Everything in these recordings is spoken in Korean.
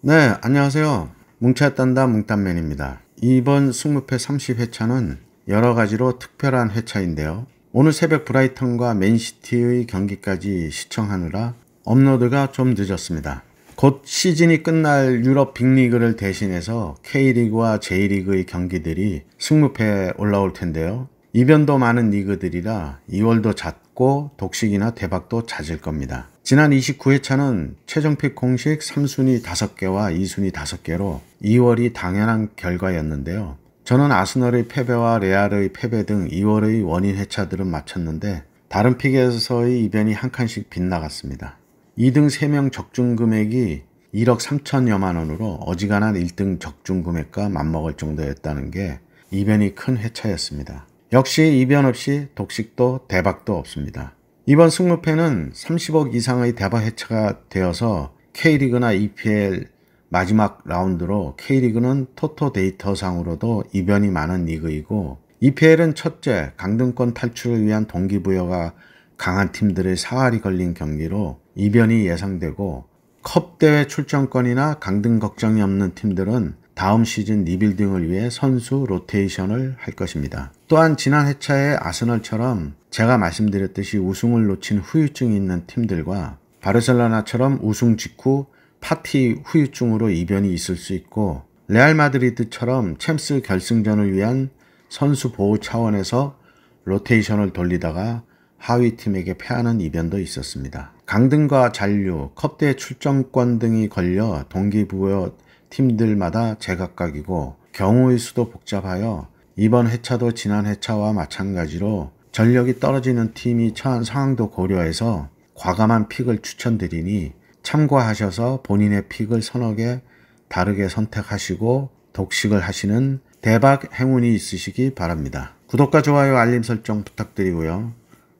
네, 안녕하세요. 뭉쳐야 딴다 뭉딴맨입니다. 이번 승무패 30회차는 여러 가지로 특별한 회차인데요. 오늘 새벽 브라이턴과 맨시티의 경기까지 시청하느라 업로드가 좀 늦었습니다. 곧 시즌이 끝날 유럽 빅리그를 대신해서 K리그와 J리그의 경기들이 승무패에 올라올 텐데요. 이변도 많은 리그들이라 2월도 잦고 독식이나 대박도 잦을 겁니다. 지난 29회차는 최종픽 공식 3순위 5개와 2순위 5개로 2월이 당연한 결과였는데요. 저는 아스널의 패배와 레알의 패배 등 2월의 원인 회차들은 마쳤는데 다른 픽에서의 이변이 한 칸씩 빗나갔습니다. 2등 3명 적중 금액이 1억 3천여만 원으로 어지간한 1등 적중 금액과 맞먹을 정도였다는 게 이변이 큰 회차였습니다. 역시 이변 없이 독식도 대박도 없습니다. 이번 승무패는 30억 이상의 대박 회차가 되어서 K리그나 EPL 마지막 라운드로 K리그는 토토 데이터상으로도 이변이 많은 리그이고 EPL은 첫째 강등권 탈출을 위한 동기부여가 강한 팀들의 사활이 걸린 경기로 이변이 예상되고 컵대회 출전권이나 강등 걱정이 없는 팀들은 다음 시즌 리빌딩을 위해 선수 로테이션을 할 것입니다. 또한 지난 회차에 아스널처럼 제가 말씀드렸듯이 우승을 놓친 후유증이 있는 팀들과 바르셀로나처럼 우승 직후 파티 후유증으로 이변이 있을 수 있고 레알 마드리드처럼 챔스 결승전을 위한 선수 보호 차원에서 로테이션을 돌리다가 하위 팀에게 패하는 이변도 있었습니다. 강등과 잔류, 컵대회 출전권 등이 걸려 동기부여 팀들마다 제각각이고 경우의 수도 복잡하여 이번 회차도 지난 회차와 마찬가지로 전력이 떨어지는 팀이 처한 상황도 고려해서 과감한 픽을 추천드리니 참고하셔서 본인의 픽을 서너 개 다르게 선택하시고 독식을 하시는 대박 행운이 있으시기 바랍니다. 구독과 좋아요 알림 설정 부탁드리고요.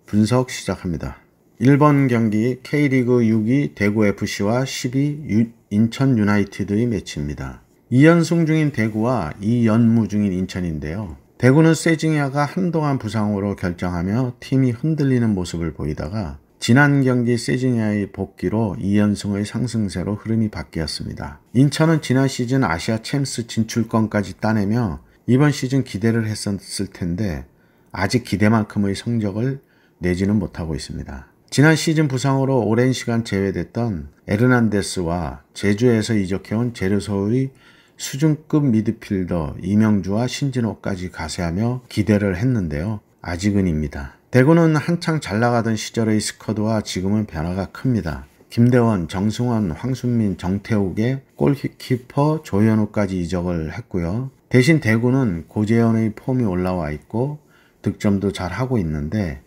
분석 시작합니다. 1번 경기 K리그 6위 대구FC와 10위 인천 유나이티드의 매치입니다. 2연승 중인 대구와 2연무 중인 인천인데요. 대구는 세징야가 한동안 부상으로 결정하며 팀이 흔들리는 모습을 보이다가 지난 경기 세징야의 복귀로 2연승의 상승세로 흐름이 바뀌었습니다. 인천은 지난 시즌 아시아 챔스 진출권까지 따내며 이번 시즌 기대를 했었을 텐데 아직 기대만큼의 성적을 내지는 못하고 있습니다. 지난 시즌 부상으로 오랜 시간 제외됐던 에르난데스와 제주에서 이적해온 제르소의 수준급 미드필더 이명주와 신진호까지 가세하며 기대를 했는데요. 아직은입니다. 대구는 한창 잘나가던 시절의 스쿼드와 지금은 변화가 큽니다. 김대원, 정승원, 황순민, 정태욱의 골키퍼 조현우까지 이적을 했고요. 대신 대구는 고재현의 폼이 올라와 있고 득점도 잘하고 있는데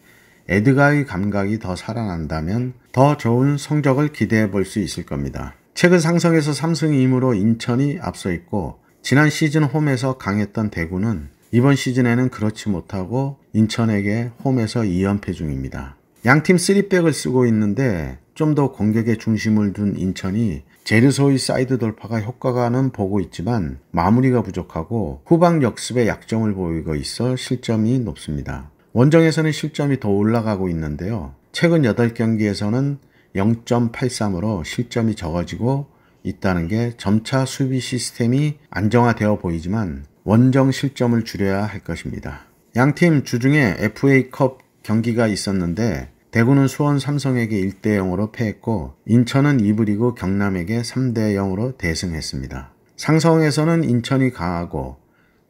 에드가의 감각이 더 살아난다면 더 좋은 성적을 기대해 볼 수 있을 겁니다. 최근 상성에서 3승 2무로 인천이 앞서 있고 지난 시즌 홈에서 강했던 대구는 이번 시즌에는 그렇지 못하고 인천에게 홈에서 2연패 중입니다. 양팀 3백을 쓰고 있는데 좀 더 공격에 중심을 둔 인천이 제르소의 사이드 돌파가 효과가는 보고 있지만 마무리가 부족하고 후방 역습에 약점을 보이고 있어 실점이 높습니다. 원정에서는 실점이 더 올라가고 있는데요. 최근 8경기에서는 0.83으로 실점이 적어지고 있다는 게 점차 수비 시스템이 안정화되어 보이지만 원정 실점을 줄여야 할 것입니다. 양팀 주중에 FA컵 경기가 있었는데 대구는 수원 삼성에게 1대0으로 패했고 인천은 2부 리그 경남에게 3대0으로 대승했습니다. 상성에서는 인천이 강하고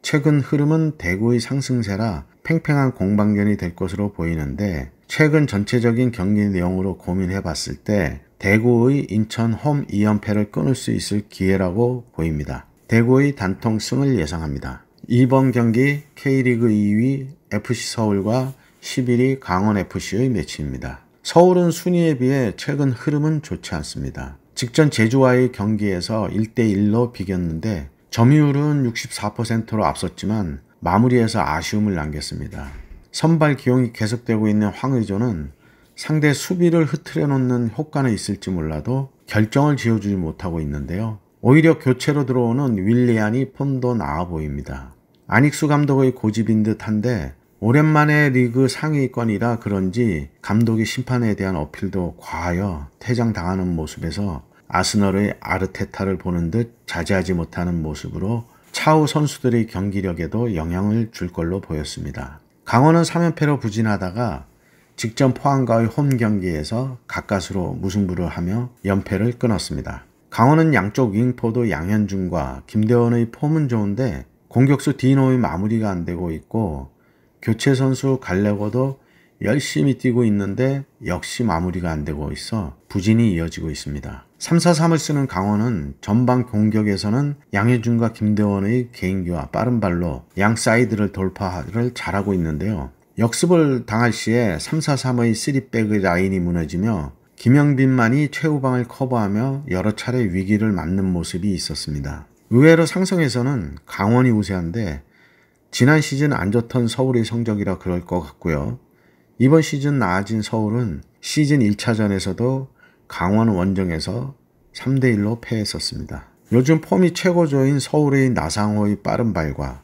최근 흐름은 대구의 상승세라 팽팽한 공방전이 될 것으로 보이는데 최근 전체적인 경기 내용으로 고민해 봤을 때 대구의 인천 홈 2연패를 끊을 수 있을 기회라고 보입니다. 대구의 단통 승을 예상합니다. 이번 경기 K리그 2위 FC서울과 11위 강원FC의 매치입니다. 서울은 순위에 비해 최근 흐름은 좋지 않습니다. 직전 제주와의 경기에서 1대1로 비겼는데 점유율은 64%로 앞섰지만 마무리에서 아쉬움을 남겼습니다. 선발 기용이 계속되고 있는 황의조는 상대 수비를 흐트려 놓는 효과는 있을지 몰라도 결정을 지어주지 못하고 있는데요. 오히려 교체로 들어오는 윌리안이 폼도 나아 보입니다. 안익수 감독의 고집인 듯한데 오랜만에 리그 상위권이라 그런지 감독이 심판에 대한 어필도 과하여 퇴장당하는 모습에서 아스널의 아르테타를 보는 듯 자제하지 못하는 모습으로 차후 선수들의 경기력에도 영향을 줄 걸로 보였습니다. 강원은 3연패로 부진하다가 직전 포항과의 홈 경기에서 가까스로 무승부를 하며 연패를 끊었습니다. 강원은 양쪽 윙포드 양현준과 김대원의 폼은 좋은데 공격수 디노의 마무리가 안 되고 있고 교체 선수 갈레고도 열심히 뛰고 있는데 역시 마무리가 안 되고 있어 부진이 이어지고 있습니다. 3-4-3을 쓰는 강원은 전방 공격에서는 양현준과 김대원의 개인기와 빠른 발로 양 사이드를 돌파를 잘하고 있는데요. 역습을 당할 시에 3-4-3의 3백의 라인이 무너지며 김영빈만이 최후방을 커버하며 여러 차례 위기를 맞는 모습이 있었습니다. 의외로 상성에서는 강원이 우세한데 지난 시즌 안 좋던 서울의 성적이라 그럴 것 같고요. 이번 시즌 나아진 서울은 시즌 1차전에서도 강원 원정에서 3-1로 패했었습니다. 요즘 폼이 최고조인 서울의 나상호의 빠른 발과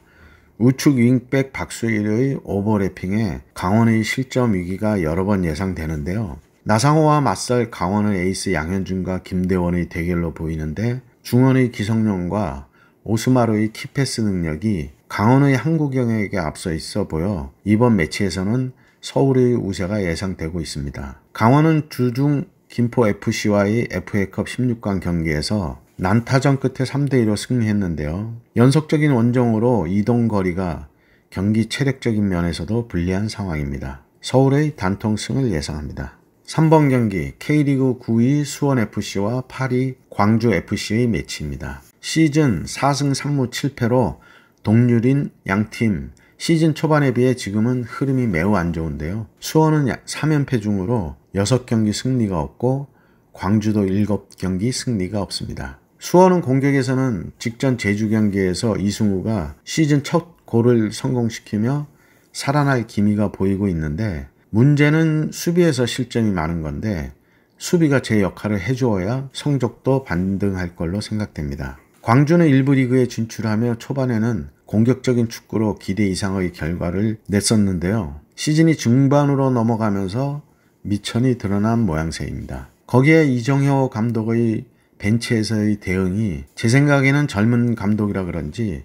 우측 윙백 박수일의 오버래핑에 강원의 실점 위기가 여러 번 예상되는데요. 나상호와 맞설 강원의 에이스 양현준과 김대원의 대결로 보이는데 중원의 기성용과 오스마르의 키패스 능력이 강원의 한국영에게 앞서 있어 보여 이번 매치에서는 서울의 우세가 예상되고 있습니다. 강원은 주중 김포FC와의 FA컵 16강 경기에서 난타전 끝에 3-2로 승리했는데요. 연속적인 원정으로 이동거리가 경기 체력적인 면에서도 불리한 상황입니다. 서울의 단통승을 예상합니다. 3번 경기 K리그 9위 수원FC와 8위 광주FC의 매치입니다. 시즌 4승 3무 7패로 동률인 양팀 시즌 초반에 비해 지금은 흐름이 매우 안 좋은데요. 수원은 3연패 중으로 6경기 승리가 없고 광주도 7경기 승리가 없습니다. 수원은 공격에서는 직전 제주 경기에서 이승우가 시즌 첫 골을 성공시키며 살아날 기미가 보이고 있는데 문제는 수비에서 실점이 많은 건데 수비가 제 역할을 해주어야 성적도 반등할 걸로 생각됩니다. 광주는 1부 리그에 진출하며 초반에는 공격적인 축구로 기대 이상의 결과를 냈었는데요. 시즌이 중반으로 넘어가면서 미천이 드러난 모양새입니다. 거기에 이정효 감독의 벤치에서의 대응이 제 생각에는 젊은 감독이라 그런지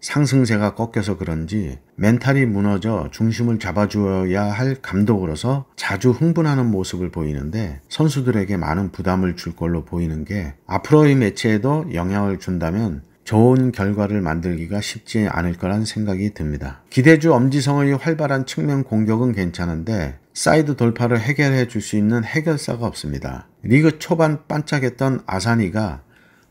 상승세가 꺾여서 그런지 멘탈이 무너져 중심을 잡아주어야 할 감독으로서 자주 흥분하는 모습을 보이는데 선수들에게 많은 부담을 줄 걸로 보이는 게 앞으로의 매치에도 영향을 준다면 좋은 결과를 만들기가 쉽지 않을 거란 생각이 듭니다. 기대주 엄지성의 활발한 측면 공격은 괜찮은데 사이드 돌파를 해결해 줄 수 있는 해결사가 없습니다. 리그 초반 반짝했던 아사니가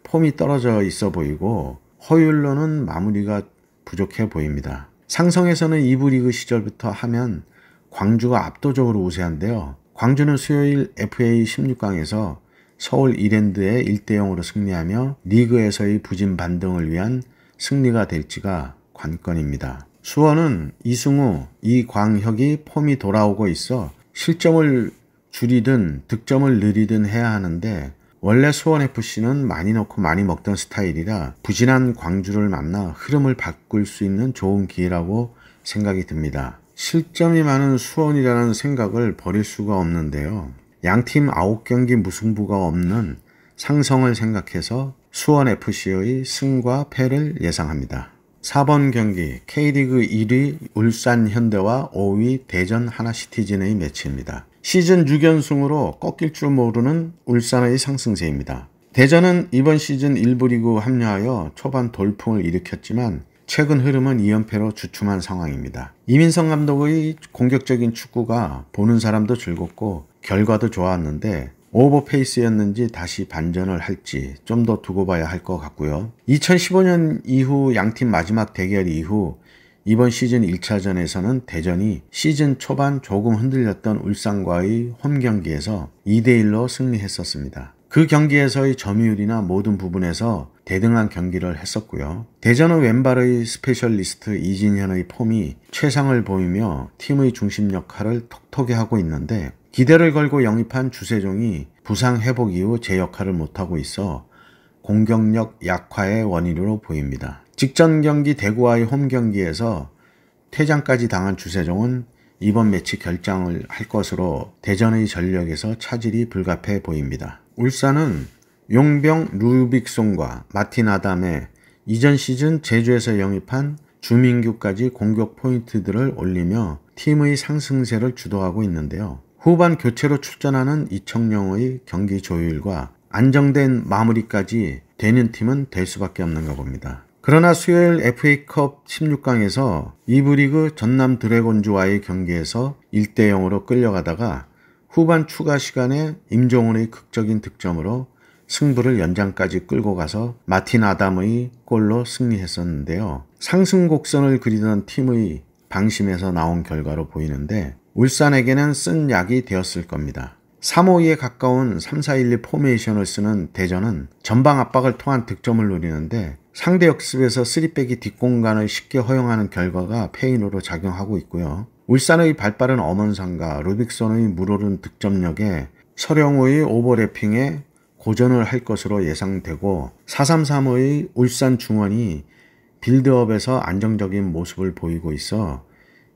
폼이 떨어져 있어 보이고 허율로는 마무리가 부족해 보입니다. 상성에서는 2부 리그 시절부터 하면 광주가 압도적으로 우세한데요. 광주는 수요일 FA 16강에서 서울 이랜드에 1-0으로 승리하며 리그에서의 부진 반등을 위한 승리가 될지가 관건입니다. 수원은 이승우, 이광혁이 폼이 돌아오고 있어 실점을 줄이든 득점을 늘리든 해야 하는데 원래 수원FC는 많이 넣고 많이 먹던 스타일이라 부진한 광주를 만나 흐름을 바꿀 수 있는 좋은 기회라고 생각이 듭니다. 실점이 많은 수원이라는 생각을 버릴 수가 없는데요. 양팀 9경기 무승부가 없는 상성을 생각해서 수원FC의 승과 패를 예상합니다. 4번 경기 K리그 1위 울산현대와 5위 대전 하나시티즌의 매치입니다. 시즌 6연승으로 꺾일 줄 모르는 울산의 상승세입니다. 대전은 이번 시즌 1부 리그 합류하여 초반 돌풍을 일으켰지만 최근 흐름은 2연패로 주춤한 상황입니다. 이민성 감독의 공격적인 축구가 보는 사람도 즐겁고 결과도 좋았는데 오버페이스였는지 다시 반전을 할지 좀 더 두고 봐야 할 것 같고요. 2015년 이후 양팀 마지막 대결 이후 이번 시즌 1차전에서는 대전이 시즌 초반 조금 흔들렸던 울산과의 홈 경기에서 2-1로 승리했었습니다. 그 경기에서의 점유율이나 모든 부분에서 대등한 경기를 했었고요. 대전은 왼발의 스페셜리스트 이진현의 폼이 최상을 보이며 팀의 중심 역할을 톡톡히 하고 있는데 기대를 걸고 영입한 주세종이 부상 회복 이후 제 역할을 못하고 있어 공격력 약화의 원인으로 보입니다. 직전 경기 대구와의 홈 경기에서 퇴장까지 당한 주세종은 이번 매치 결정을 할 것으로 대전의 전력에서 차질이 불가피해 보입니다. 울산은 용병 루빅손과 마틴 아담의 이전 시즌 제주에서 영입한 주민규까지 공격 포인트들을 올리며 팀의 상승세를 주도하고 있는데요. 후반 교체로 출전하는 이청용의 경기 조율과 안정된 마무리까지 되는 팀은 될 수밖에 없는가 봅니다. 그러나 수요일 FA컵 16강에서 2부 리그 전남 드래곤즈와의 경기에서 1대0으로 끌려가다가 후반 추가 시간에 임종훈의 극적인 득점으로 승부를 연장까지 끌고 가서 마틴 아담의 골로 승리했었는데요. 상승 곡선을 그리던 팀의 방심에서 나온 결과로 보이는데 울산에게는 쓴 약이 되었을 겁니다. 3-5-2에 가까운 3-4-1-2 포메이션을 쓰는 대전은 전방 압박을 통한 득점을 노리는데 상대 역습에서 3백이 뒷공간을 쉽게 허용하는 결과가 패인으로 작용하고 있고요. 울산의 발빠른 엄원상과 루빅손의 물오른 득점력에 서령우의 오버래핑에 고전을 할 것으로 예상되고 4-3-3의 울산 중원이 빌드업에서 안정적인 모습을 보이고 있어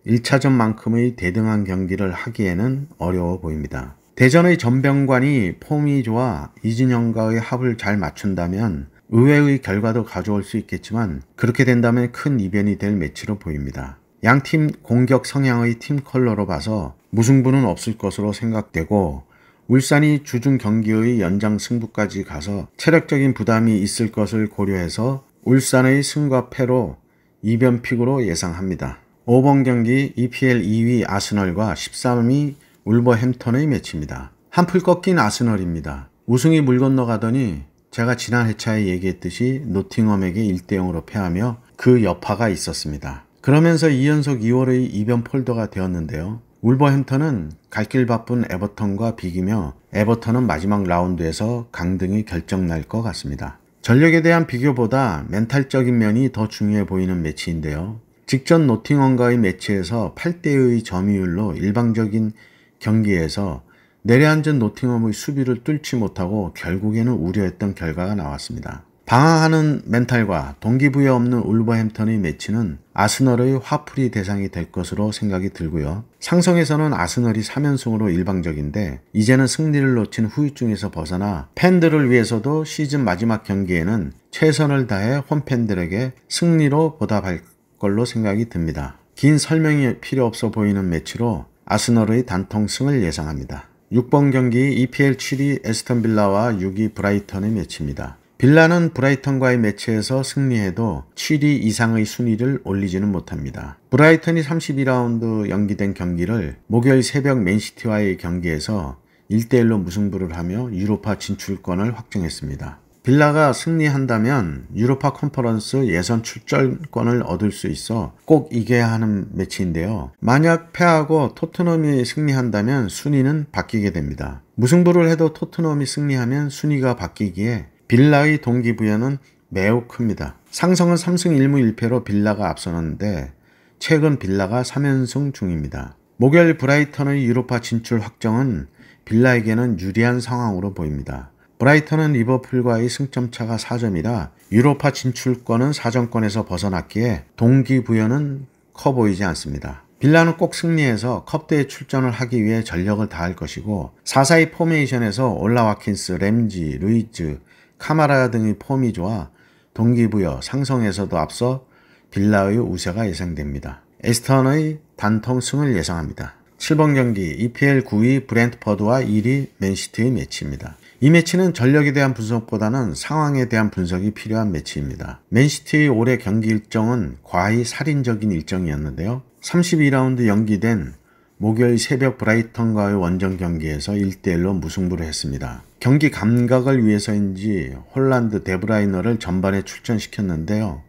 1차전만큼의 대등한 경기를 하기에는 어려워 보입니다. 대전의 전병관이 폼이 좋아 이진영과의 합을 잘 맞춘다면 의외의 결과도 가져올 수 있겠지만 그렇게 된다면 큰 이변이 될 매치로 보입니다. 양팀 공격 성향의 팀 컬러로 봐서 무승부는 없을 것으로 생각되고 울산이 주중 경기의 연장 승부까지 가서 체력적인 부담이 있을 것을 고려해서 울산의 승과 패로 이변픽으로 예상합니다. 5번 경기 EPL 2위 아스널과 13위 울버햄턴의 매치입니다. 한풀 꺾인 아스널입니다. 우승이 물 건너가더니 제가 지난 회차에 얘기했듯이 노팅엄에게 1대0으로 패하며 그 여파가 있었습니다. 그러면서 2연속 2월의 이변 폴더가 되었는데요. 울버햄턴은 갈 길 바쁜 에버턴과 비기며 에버턴은 마지막 라운드에서 강등이 결정날 것 같습니다. 전력에 대한 비교보다 멘탈적인 면이 더 중요해 보이는 매치인데요. 직전 노팅엄과의 매치에서 8대의 점유율로 일방적인 경기에서 내려앉은 노팅엄의 수비를 뚫지 못하고 결국에는 우려했던 결과가 나왔습니다. 방황하는 멘탈과 동기부여 없는 울버햄턴의 매치는 아스널의 화풀이 대상이 될 것으로 생각이 들고요. 상성에서는 아스널이 3연승으로 일방적인데 이제는 승리를 놓친 후유증에서 벗어나 팬들을 위해서도 시즌 마지막 경기에는 최선을 다해 홈팬들에게 승리로 보답할 걸로 생각이 듭니다. 긴 설명이 필요 없어 보이는 매치로 아스널의 단통승을 예상합니다. 6번 경기 EPL 7위 에스턴 빌라와 6위 브라이턴의 매치입니다. 빌라는 브라이턴과의 매치에서 승리해도 7위 이상의 순위를 올리지는 못합니다. 브라이턴이 32라운드 연기된 경기를 목요일 새벽 맨시티와의 경기에서 1대1로 무승부를 하며 유로파 진출권을 확정했습니다. 빌라가 승리한다면 유로파 컨퍼런스 예선 출전권을 얻을 수 있어 꼭 이겨야 하는 매치인데요. 만약 패하고 토트넘이 승리한다면 순위는 바뀌게 됩니다. 무승부를 해도 토트넘이 승리하면 순위가 바뀌기에 빌라의 동기부여는 매우 큽니다. 상성은 3승 1무 1패로 빌라가 앞서는데 최근 빌라가 3연승 중입니다. 목요일 브라이턴의 유로파 진출 확정은 빌라에게는 유리한 상황으로 보입니다. 브라이턴은 리버풀과의 승점차가 4점이라 유로파 진출권은 4점권에서 벗어났기에 동기부여는 커 보이지 않습니다. 빌라는 꼭 승리해서 컵대에 출전을 하기 위해 전력을 다할 것이고 4-4-2 포메이션에서 올라 와킨스, 램지, 루이즈, 카마라 등의 폼이 좋아 동기부여, 상성에서도 앞서 빌라의 우세가 예상됩니다. 에스턴의 단통승을 예상합니다. 7번 경기 EPL 9위 브렌트퍼드와 1위 맨시티의 매치입니다. 이 매치는 전력에 대한 분석보다는 상황에 대한 분석이 필요한 매치입니다. 맨시티의 올해 경기 일정은 과히 살인적인 일정이었는데요. 32라운드 연기된 목요일 새벽 브라이턴과의 원정 경기에서 1대1로 무승부를 했습니다. 경기 감각을 위해서인지 홀란드 데브라이너를 전반에 출전시켰는데요.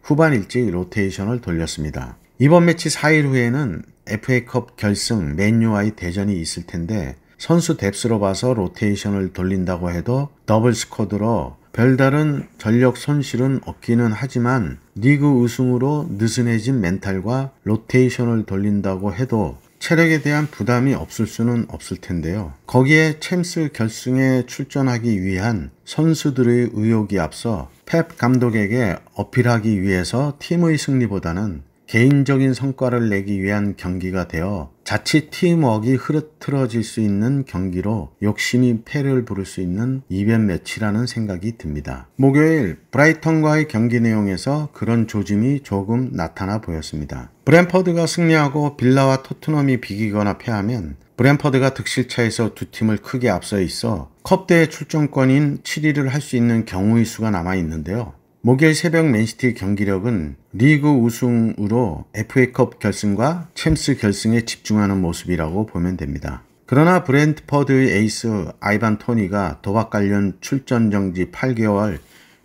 후반 일찍 로테이션을 돌렸습니다. 이번 매치 4일 후에는 FA컵 결승 맨유와의 대전이 있을 텐데 선수 뎁스로 봐서 로테이션을 돌린다고 해도 더블 스쿼드로 별다른 전력 손실은 없기는 하지만 리그 우승으로 느슨해진 멘탈과 로테이션을 돌린다고 해도 체력에 대한 부담이 없을 수는 없을 텐데요. 거기에 챔스 결승에 출전하기 위한 선수들의 의욕이 앞서 펩 감독에게 어필하기 위해서 팀의 승리보다는 개인적인 성과를 내기 위한 경기가 되어 자칫 팀워크가 흐트러질 수 있는 경기로 욕심이 패를 부를 수 있는 이변 매치라는 생각이 듭니다. 목요일 브라이턴과의 경기 내용에서 그런 조짐이 조금 나타나 보였습니다. 브랜퍼드가 승리하고 빌라와 토트넘이 비기거나 패하면 브랜퍼드가 득실차에서 두 팀을 크게 앞서 있어 컵대회 출전권인 7위를 할 수 있는 경우의 수가 남아 있는데요. 목요일 새벽 맨시티 경기력은 리그 우승으로 FA컵 결승과 챔스 결승에 집중하는 모습이라고 보면 됩니다. 그러나 브랜트퍼드의 에이스 아이반 토니가 도박 관련 출전 정지 8개월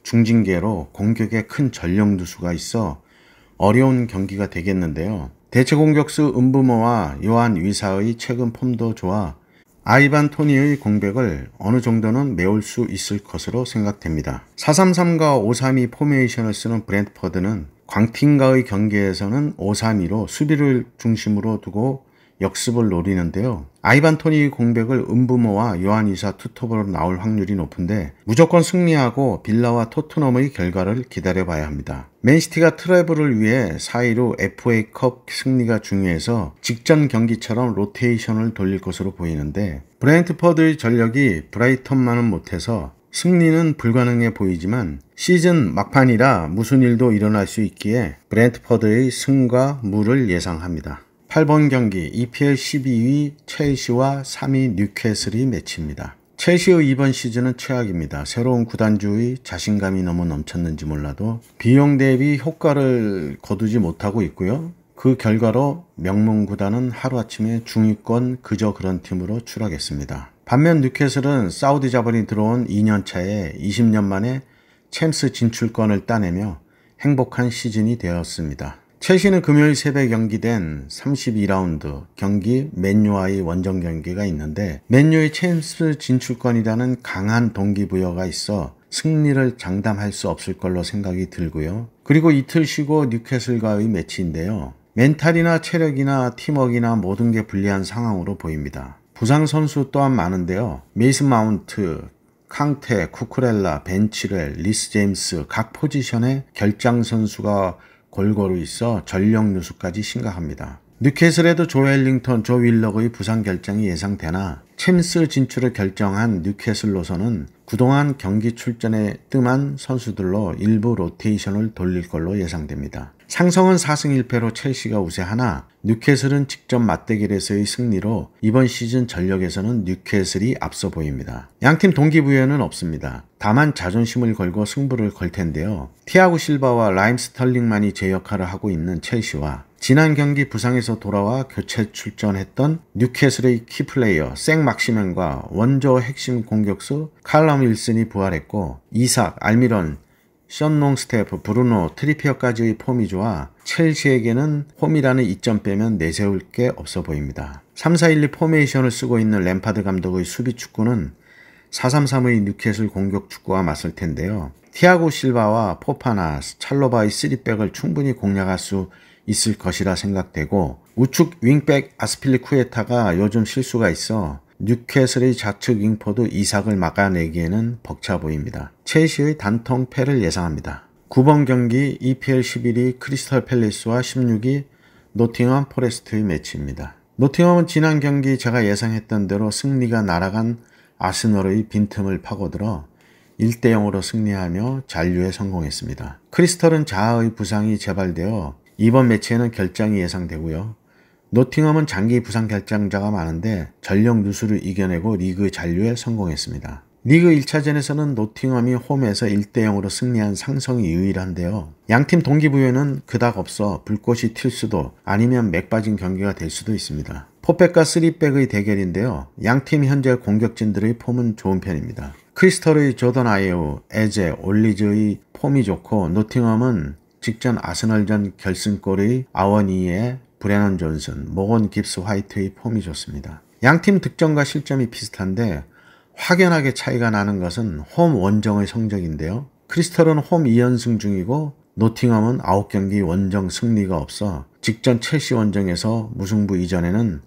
중징계로 공격에 큰 전력 누수가 있어 어려운 경기가 되겠는데요. 대체 공격수 은부모와 요한 위사의 최근 폼도 좋아 아이반 토니의 공백을 어느 정도는 메울 수 있을 것으로 생각됩니다. 4-3-3과 5-3-2 포메이션을 쓰는 브랜트퍼드는 광팀과의 경기에서는 5-3-2로 수비를 중심으로 두고 역습을 노리는데요. 아이반 토니의 공백을 은부모와 요한 위사 투톱으로 나올 확률이 높은데 무조건 승리하고 빌라와 토트넘의 결과를 기다려봐야 합니다. 맨시티가 트래블을 위해 4위로 FA컵 승리가 중요해서 직전 경기처럼 로테이션을 돌릴 것으로 보이는데 브랜트퍼드의 전력이 브라이턴만은 못해서 승리는 불가능해 보이지만 시즌 막판이라 무슨 일도 일어날 수 있기에 브랜트퍼드의 승과 무를 예상합니다. 8번 경기 EPL 12위 첼시와 3위 뉴캐슬이 매치입니다. 첼시의 이번 시즌은 최악입니다. 새로운 구단주의 자신감이 너무 넘쳤는지 몰라도 비용 대비 효과를 거두지 못하고 있고요. 그 결과로 명문 구단은 하루아침에 중위권 그저 그런 팀으로 추락했습니다. 반면 뉴캐슬은 사우디 자본이 들어온 2년차에 20년 만에 챔스 진출권을 따내며 행복한 시즌이 되었습니다. 첼시는 금요일 새벽 경기된 32라운드 경기 맨유와의 원정 경기가 있는데 맨유의 챔스 진출권이라는 강한 동기부여가 있어 승리를 장담할 수 없을 걸로 생각이 들고요. 그리고 이틀 쉬고 뉴캐슬과의 매치인데요. 멘탈이나 체력이나 팀워크나 모든 게 불리한 상황으로 보입니다. 부상 선수 또한 많은데요. 메이슨 마운트, 캉테, 쿠쿠렐라, 벤치렐, 리스 제임스 각 포지션에 결장 선수가 골고루 있어 전력 누수까지 심각합니다. 뉴캐슬에도 조 웰링턴, 조 윌럭의 부상 결장이 예상되나 챔스 진출을 결정한 뉴캐슬로서는 그동안 경기 출전에 뜸한 선수들로 일부 로테이션을 돌릴 걸로 예상됩니다. 상성은 4승 1패로 첼시가 우세하나 뉴캐슬은 직접 맞대결에서의 승리로 이번 시즌 전력에서는 뉴캐슬이 앞서 보입니다. 양팀 동기부여는 없습니다. 다만 자존심을 걸고 승부를 걸 텐데요. 티아고 실바와 라임 스털링만이 제 역할을 하고 있는 첼시와 지난 경기 부상에서 돌아와 교체 출전했던 뉴캐슬의 키플레이어 생 막시맨과 원조 핵심 공격수 칼럼 윌슨이 부활했고 이삭, 알미론, 션 롱스태프, 브루노, 트리피어까지의 폼이 좋아 첼시에게는 홈이라는 이점 빼면 내세울 게 없어 보입니다. 3-4-1-2 포메이션을 쓰고 있는 램파드 감독의 수비 축구는 4-3-3의 뉴캐슬 공격 축구와 맞설 텐데요. 티아고 실바와 포파나, 찰로바의 3백을 충분히 공략할 수 있을 것이라 생각되고 우측 윙백 아스필리쿠에타가 요즘 실수가 있어 뉴캐슬의 좌측 윙포드 이삭을 막아내기에는 벅차 보입니다. 첼시의 단통 패를 예상합니다. 9번 경기 EPL 11위 크리스털 팰리스와 16위 노팅엄 포레스트의 매치입니다. 노팅엄은 지난 경기 제가 예상했던 대로 승리가 날아간 아스널의 빈틈을 파고들어 1-0으로 승리하며 잔류에 성공했습니다. 크리스털은 자아의 부상이 재발되어 이번 매치에는 결장이 예상되고요. 노팅엄은 장기 부상 결장자가 많은데 전력 누수를 이겨내고 리그 잔류에 성공했습니다. 리그 1차전에서는 노팅엄이 홈에서 1-0으로 승리한 상성이 유일한데요. 양팀 동기부여는 그닥 없어 불꽃이 튈 수도 아니면 맥 빠진 경기가 될 수도 있습니다. 포백과 3백의 대결인데요. 양팀 현재 공격진들의 폼은 좋은 편입니다. 크리스털의 조던 아이오, 에제, 올리즈의 폼이 좋고 노팅엄은 직전 아스널전 결승골의 아워니의 브레넌 존슨, 모건 깁스 화이트의 폼이 좋습니다. 양팀 득점과 실점이 비슷한데 확연하게 차이가 나는 것은 홈 원정의 성적인데요. 크리스털은 홈 2연승 중이고 노팅엄은 9경기 원정 승리가 없어 직전 첼시 원정에서 무승부 이전에는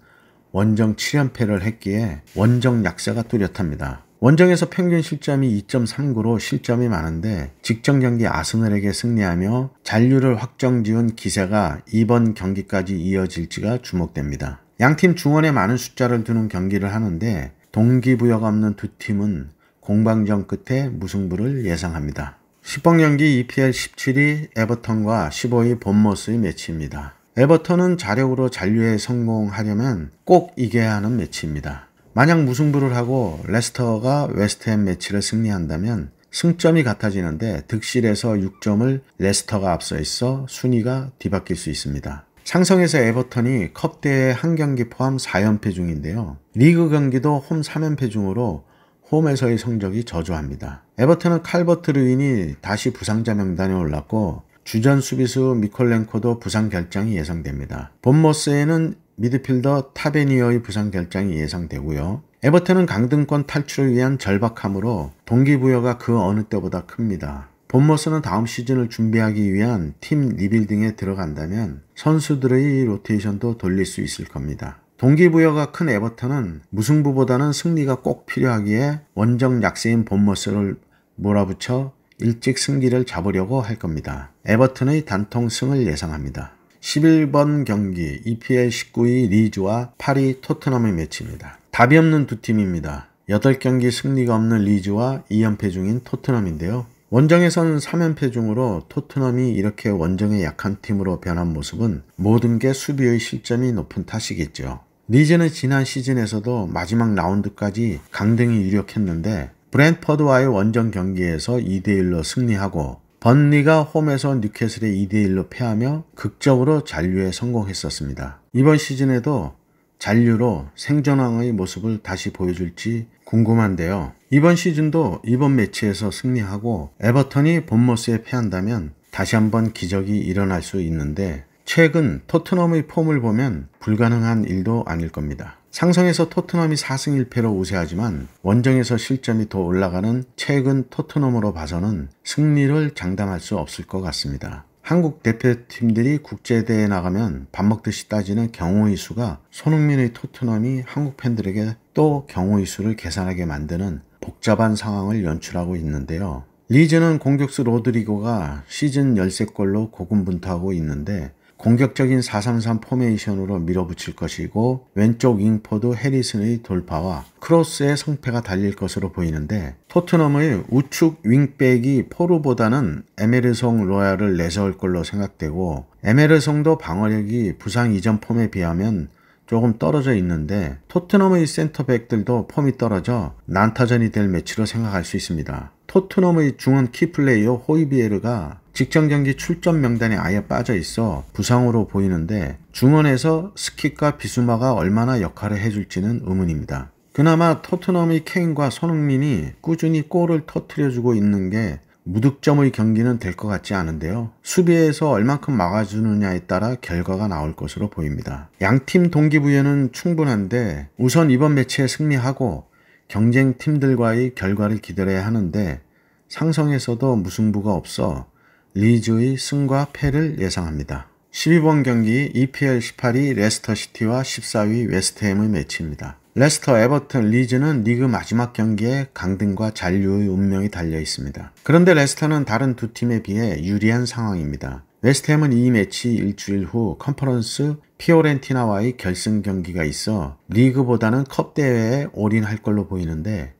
원정 7연패를 했기에 원정 약세가 뚜렷합니다. 원정에서 평균 실점이 2.39로 실점이 많은데 직전 경기 아스널에게 승리하며 잔류를 확정지은 기세가 이번 경기까지 이어질지가 주목됩니다. 양팀 중원에 많은 숫자를 두는 경기를 하는데 동기부여가 없는 두 팀은 공방전 끝에 무승부를 예상합니다. 10번 경기 EPL 17위 에버턴과 15위 본머스의 매치입니다. 에버턴은 자력으로 잔류에 성공하려면 꼭 이겨야 하는 매치입니다. 만약 무승부를 하고 레스터가 웨스트햄 매치를 승리한다면 승점이 같아지는데 득실에서 6점을 레스터가 앞서 있어 순위가 뒤바뀔 수 있습니다. 상성에서 에버턴이 컵대회 한 경기 포함 4연패 중인데요. 리그 경기도 홈 3연패 중으로 홈에서의 성적이 저조합니다. 에버턴은 칼버트 르윈이 다시 부상자 명단에 올랐고 주전 수비수 미콜렌코도 부상 결장이 예상됩니다. 본머스에는 미드필더 타베니어의 부상 결장이 예상되고요. 에버턴은 강등권 탈출을 위한 절박함으로 동기부여가 그 어느 때보다 큽니다. 본머스는 다음 시즌을 준비하기 위한 팀 리빌딩에 들어간다면 선수들의 로테이션도 돌릴 수 있을 겁니다. 동기부여가 큰 에버턴은 무승부보다는 승리가 꼭 필요하기에 원정 약세인 본머스를 몰아붙여 일찍 승기를 잡으려고 할 겁니다. 에버턴의 단통 승을 예상합니다. 11번 경기 EPL 19위 리즈와 8위 토트넘의 매치입니다. 답이 없는 두 팀입니다. 8경기 승리가 없는 리즈와 2연패 중인 토트넘인데요. 원정에서는 3연패 중으로 토트넘이 이렇게 원정에 약한 팀으로 변한 모습은 모든 게 수비의 실점이 높은 탓이겠죠. 리즈는 지난 시즌에서도 마지막 라운드까지 강등이 유력했는데 브랜트퍼드와의 원정 경기에서 2대1로 승리하고 번리가 홈에서 뉴캐슬에 2대1로 패하며 극적으로 잔류에 성공했었습니다. 이번 시즌에도 잔류로 생존왕의 모습을 다시 보여줄지 궁금한데요. 이번 시즌도 이번 매치에서 승리하고 에버턴이 본머스에 패한다면 다시 한번 기적이 일어날 수 있는데 최근 토트넘의 폼을 보면 불가능한 일도 아닐 겁니다. 상성에서 토트넘이 4승 1패로 우세하지만 원정에서 실점이 더 올라가는 최근 토트넘으로 봐서는 승리를 장담할 수 없을 것 같습니다. 한국 대표팀들이 국제대회에 나가면 밥 먹듯이 따지는 경우의 수가 손흥민의 토트넘이 한국 팬들에게 또 경우의 수를 계산하게 만드는 복잡한 상황을 연출하고 있는데요. 리즈는 공격수 로드리고가 시즌 13골로 고군분투하고 있는데 공격적인 4-3-3 포메이션으로 밀어붙일 것이고 왼쪽 윙포드 해리슨의 돌파와 크로스의 성패가 달릴 것으로 보이는데 토트넘의 우측 윙백이 포르보다는 에메르송 로얄을 내세울 걸로 생각되고 에메르송도 방어력이 부상 이전 폼에 비하면 조금 떨어져 있는데 토트넘의 센터백들도 폼이 떨어져 난타전이 될 매치로 생각할 수 있습니다. 토트넘의 중원 키플레이어 호이비에르가 직전 경기 출전 명단에 아예 빠져 있어 부상으로 보이는데 중원에서 스킥과 비수마가 얼마나 역할을 해줄지는 의문입니다. 그나마 토트넘의 케인과 손흥민이 꾸준히 골을 터뜨려주고 있는 게 무득점의 경기는 될 것 같지 않은데요. 수비에서 얼만큼 막아주느냐에 따라 결과가 나올 것으로 보입니다. 양팀 동기부여는 충분한데 우선 이번 매치에 승리하고 경쟁팀들과의 결과를 기다려야 하는데 상성에서도 무승부가 없어 리즈의 승과 패를 예상합니다. 12번 경기 EPL 18위 레스터시티와 14위 웨스트햄의 매치입니다. 레스터, 에버턴, 리즈는 리그 마지막 경기에 강등과 잔류의 운명이 달려 있습니다. 그런데 레스터는 다른 두 팀에 비해 유리한 상황입니다. 웨스트햄은 이 매치 일주일 후 컨퍼런스 피오렌티나와의 결승 경기가 있어 리그보다는 컵 대회에 올인할 걸로 보이는데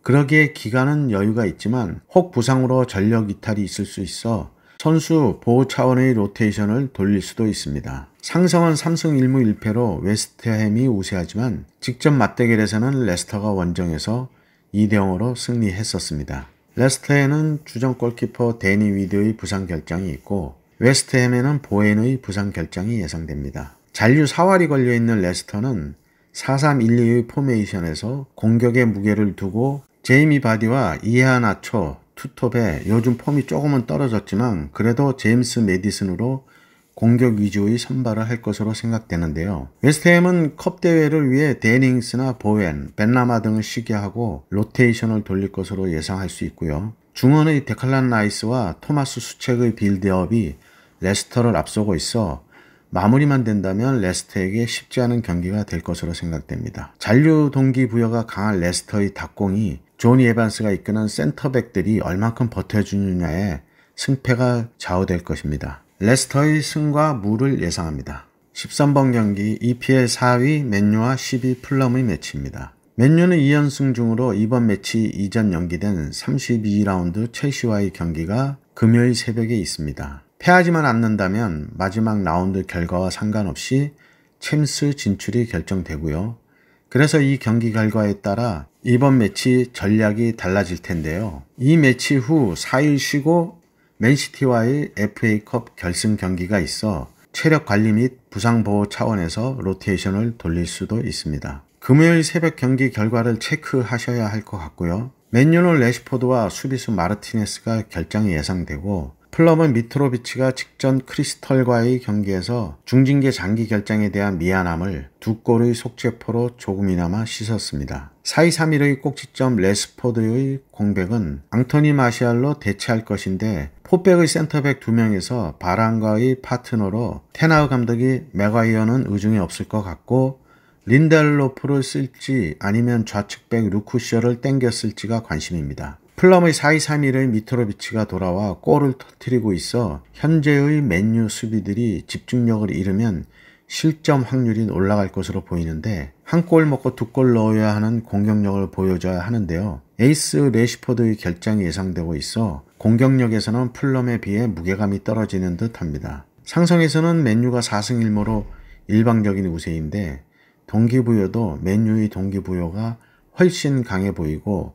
그러기에 기간은 여유가 있지만 혹 부상으로 전력 이탈이 있을 수 있어 선수 보호 차원의 로테이션을 돌릴 수도 있습니다. 상성은 3승 1무 1패로 웨스트햄이 우세하지만 직접 맞대결에서는 레스터가 원정에서 2대0으로 승리했었습니다. 레스터에는 주전 골키퍼 데니 위드의 부상 결장이 있고 웨스트햄에는 보엔의 부상 결장이 예상됩니다. 잔류 4할이 걸려있는 레스터는 4-3-1-2의 포메이션에서 공격의 무게를 두고 제이미 바디와 이헤아나초 투톱에 요즘 폼이 조금은 떨어졌지만 그래도 제임스 메디슨으로 공격 위주의 선발을 할 것으로 생각되는데요. 웨스트햄은 컵 대회를 위해 데닝스나 보웬, 벤라마 등을 쉬게 하고 로테이션을 돌릴 것으로 예상할 수 있고요. 중원의 데칼란 라이스와 토마스 수책의 빌드업이 레스터를 앞서고 있어 마무리만 된다면 레스터에게 쉽지 않은 경기가 될 것으로 생각됩니다. 잔류 동기부여가 강한 레스터의 닭공이 조니 에반스가 이끄는 센터백들이 얼만큼 버텨주느냐에 승패가 좌우될 것입니다. 레스터의 승과 무를 예상합니다. 13번 경기 EPL 4위 맨유와 10위 풀럼의 매치입니다. 맨유는 2연승 중으로 이번 매치 이전 연기된 32라운드 첼시와의 경기가 금요일 새벽에 있습니다. 패하지만 않는다면 마지막 라운드 결과와 상관없이 챔스 진출이 결정되고요. 그래서 이 경기 결과에 따라 이번 매치 전략이 달라질 텐데요. 이 매치 후 4일 쉬고 맨시티와의 FA컵 결승 경기가 있어 체력 관리 및 부상 보호 차원에서 로테이션을 돌릴 수도 있습니다. 금요일 새벽 경기 결과를 체크하셔야 할 것 같고요. 맨유는 레시포드와 수비수 마르티네스가 결장이 예상되고 풀럼은 미트로비치가 직전 크리스털과의 경기에서 중징계 장기 결장에 대한 미안함을 두 골의 속죄포로 조금이나마 씻었습니다. 4-2-3-1의 꼭지점 레시포드의 공백은 앙토니 마시알로 대체할 것인데 포백의 센터백 2명에서 바란과의 파트너로 테나우 감독이 맥과이어는 의중이 없을 것 같고 린델로프를 쓸지 아니면 좌측백 루쿠셔를 땡겼을지가 관심입니다. 풀럼의 4-2-3-1의 미트로비치가 돌아와 골을 터뜨리고 있어 현재의 맨유 수비들이 집중력을 잃으면 실점 확률이 올라갈 것으로 보이는데 한 골 먹고 두 골 넣어야 하는 공격력을 보여줘야 하는데요. 에이스 레시포드의 결장이 예상되고 있어 공격력에서는 풀럼에 비해 무게감이 떨어지는 듯 합니다. 상성에서는 맨유가 4승 1무로 일방적인 우세인데 동기부여도 맨유의 동기부여가 훨씬 강해 보이고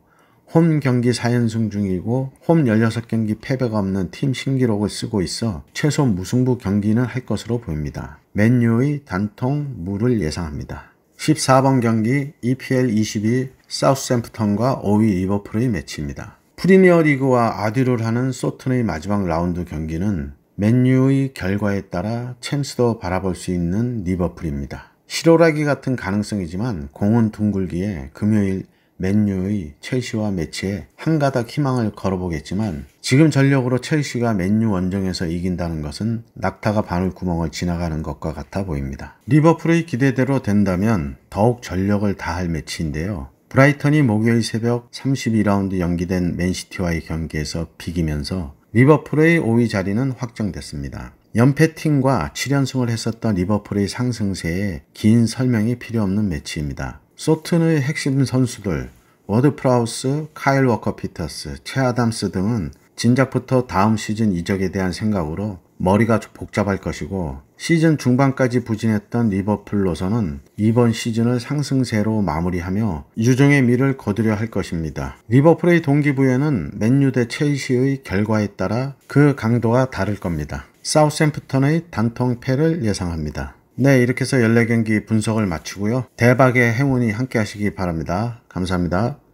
홈 경기 4연승 중이고 홈 16경기 패배가 없는 팀 신기록을 쓰고 있어 최소 무승부 경기는 할 것으로 보입니다. 맨유의 단통 무를 예상합니다. 14번 경기 EPL 22 사우스햄프턴과 5위 리버풀의 매치입니다. 프리미어리그와 아듀를 하는 소튼의 마지막 라운드 경기는 맨유의 결과에 따라 챔스도 바라볼 수 있는 리버풀입니다. 실오라기 같은 가능성이지만 공은 둥글기에 금요일 맨유의 첼시와 매치에 한 가닥 희망을 걸어보겠지만 지금 전력으로 첼시가 맨유 원정에서 이긴다는 것은 낙타가 바늘구멍을 지나가는 것과 같아 보입니다. 리버풀의 기대대로 된다면 더욱 전력을 다할 매치인데요. 브라이턴이 목요일 새벽 32라운드 연기된 맨시티와의 경기에서 비기면서 리버풀의 5위 자리는 확정됐습니다. 연패팀과 7연승을 했었던 리버풀의 상승세에 긴 설명이 필요 없는 매치입니다. 소튼의 핵심 선수들 워드 프라우스, 카일 워커 피터스, 채 아담스 등은 진작부터 다음 시즌 이적에 대한 생각으로 머리가 복잡할 것이고 시즌 중반까지 부진했던 리버풀로서는 이번 시즌을 상승세로 마무리하며 유종의 미를 거두려 할 것입니다. 리버풀의 동기부여는 맨유 대 첼시의 결과에 따라 그 강도가 다를 겁니다. 사우스햄프턴의 단통패를 예상합니다. 네, 이렇게 해서 14경기 분석을 마치고요. 대박의 행운이 함께 하시기 바랍니다. 감사합니다.